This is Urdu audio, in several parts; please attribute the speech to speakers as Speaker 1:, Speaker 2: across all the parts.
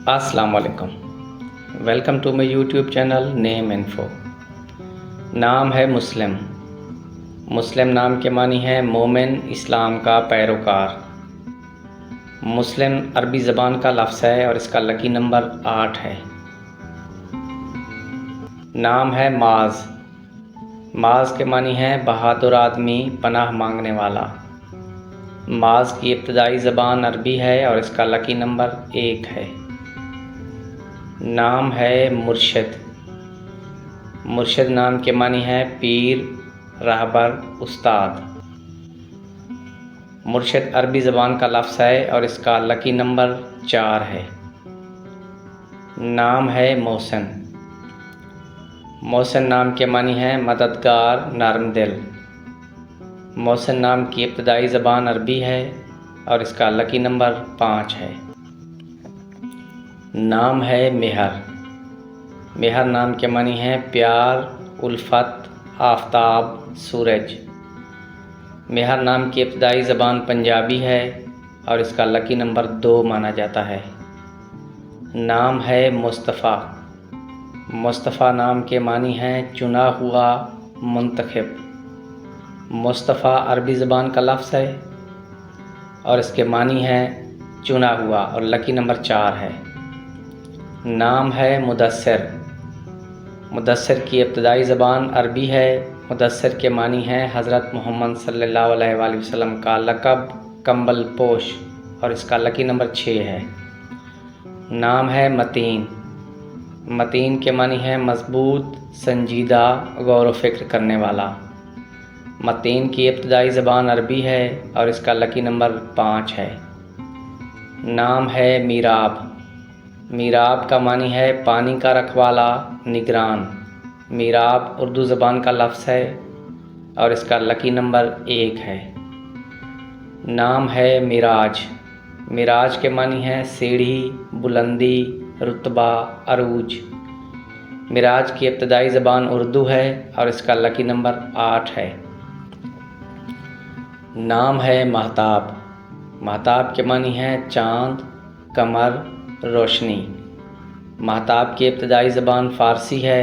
Speaker 1: السلام علیکم، welcome to my YouTube channel name info. نام ہے مسلم۔ مسلم نام کے معنی ہے مومن، اسلام کا پیروکار۔ مسلم عربی زبان کا لفظ ہے اور اس کا لکی نمبر 8 ہے۔ نام ہے معاذ۔ معاذ کے معنی ہے بہادر آدمی، پناہ مانگنے والا۔ معاذ کی ابتدائی زبان عربی ہے اور اس کا لکی نمبر 1 ہے۔ نام ہے مرشد۔ مرشد نام کے معنی ہے پیر، رہبر، استاد۔ مرشد عربی زبان کا لفظ ہے اور اس کا لکی نمبر 4 ہے۔ نام ہے محسن۔ محسن نام کے معنی ہے مددگار، نرم دل۔ محسن نام کی ابتدائی زبان عربی ہے اور اس کا لکی نمبر 5 ہے۔ نام ہے مہر۔ مہر نام کے معنی ہے پیار، الفت، آفتاب، سورج۔ مہر نام کی ابتدائی زبان پنجابی ہے اور اس کا لکی نمبر 2 مانا جاتا ہے۔ نام ہے مصطفیٰ۔ مصطفیٰ نام کے معنی ہے چنا ہوا، منتخب۔ مصطفیٰ عربی زبان کا لفظ ہے اور اس کے معنی ہے چنا ہوا اور لکی نمبر 4 ہے۔ نام ہے مدثر۔ مدثر کی ابتدائی زبان عربی ہے۔ مدثر کے معنی ہے حضرت محمد صلی اللہ علیہ وآلہ وسلم کا لقب، کمبل پوش، اور اس کا لکی نمبر 6 ہے۔ نام ہے متین۔ متین کے معنی ہے مضبوط، سنجیدہ، غور و فکر کرنے والا۔ متین کی ابتدائی زبان عربی ہے اور اس کا لکی نمبر 5 ہے۔ نام ہے میراب۔ میراب کا معنی ہے پانی کا رکھوالا، نگران۔ میراب اردو زبان کا لفظ ہے اور اس کا لکی نمبر 1 ہے۔ نام ہے معراج۔ معراج کے معنی ہے سیڑھی، بلندی، رتبہ، عروج۔ معراج کی ابتدائی زبان اردو ہے اور اس کا لکی نمبر 8 ہے۔ نام ہے مہتاب۔ مہتاب کے معنی ہے چاند، قمر، روشنی۔ مہتاب کی ابتدائی زبان فارسی ہے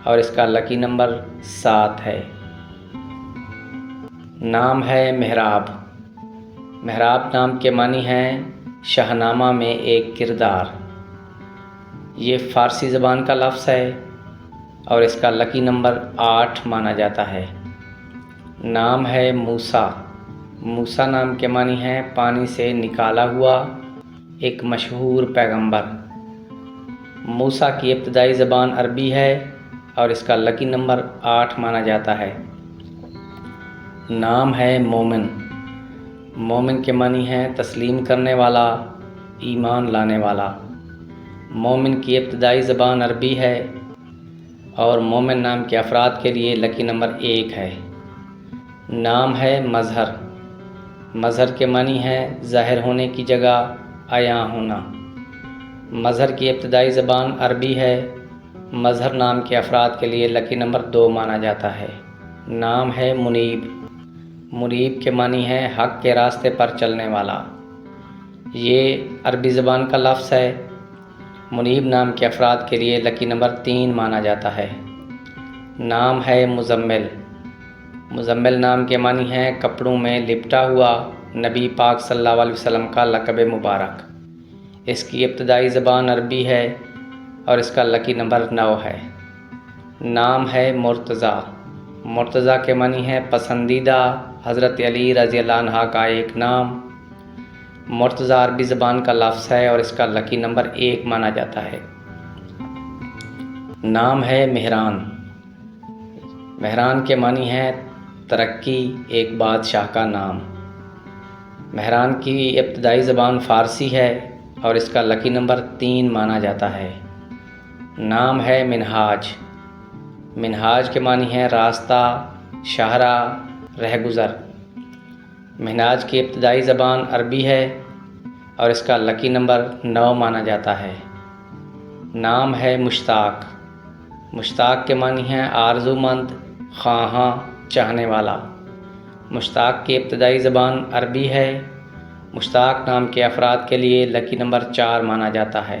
Speaker 1: اور اس کا لکی نمبر 7 ہے۔ نام ہے محراب۔ محراب نام کے معنی ہے شاہنامہ میں ایک کردار۔ یہ فارسی زبان کا لفظ ہے اور اس کا لکی نمبر 8 مانا جاتا ہے۔ نام ہے موسیٰ۔ موسیٰ نام کے معنی ہے پانی سے نکالا ہوا، ایک مشہور پیغمبر۔ موسیٰ کی ابتدائی زبان عربی ہے اور اس کا لکی نمبر 8 مانا جاتا ہے۔ نام ہے مومن۔ مومن کے معنی ہے تسلیم کرنے والا، ایمان لانے والا۔ مومن کی ابتدائی زبان عربی ہے اور مومن نام کے افراد کے لیے لکی نمبر 1 ہے۔ نام ہے مظہر۔ مظہر کے معنی ہے ظاہر ہونے کی جگہ، عیاں ہونا۔ مظہر کی ابتدائی زبان عربی ہے۔ مظہر نام کے افراد کے لیے لکی نمبر 2 مانا جاتا ہے۔ نام ہے منیب۔ منیب کے معنی ہے حق کے راستے پر چلنے والا۔ یہ عربی زبان کا لفظ ہے۔ منیب نام کے افراد کے لیے لکی نمبر 3 مانا جاتا ہے۔ نام ہے مزمل۔ مزمل نام کے معنی ہے کپڑوں میں لپٹا ہوا، نبی پاک صلی اللہ علیہ وسلم کا لقب مبارک۔ اس کی ابتدائی زبان عربی ہے اور اس کا لکی نمبر 9 ہے۔ نام ہے مرتضیٰ۔ مرتضیٰ کے معنی ہے پسندیدہ، حضرت علی رضی اللہ عنہ کا ایک نام۔ مرتضیٰ عربی زبان کا لفظ ہے اور اس کا لکی نمبر 1 مانا جاتا ہے۔ نام ہے مہران۔ مہران کے معنی ہے ترقی، ایک بادشاہ کا نام۔ مہران کی ابتدائی زبان فارسی ہے اور اس کا لکی نمبر 3 مانا جاتا ہے۔ نام ہے منہاج۔ منہاج کے معنی ہے راستہ، شاہراہ، رہگزر۔ منہاج کی ابتدائی زبان عربی ہے اور اس کا لکی نمبر 9 مانا جاتا ہے۔ نام ہے مشتاق۔ مشتاق کے معنی ہے آرزو مند، خواہاں، چاہنے والا۔ مشتاق کی ابتدائی زبان عربی ہے۔ مشتاق نام کے افراد کے لیے لکی نمبر 4 مانا جاتا ہے۔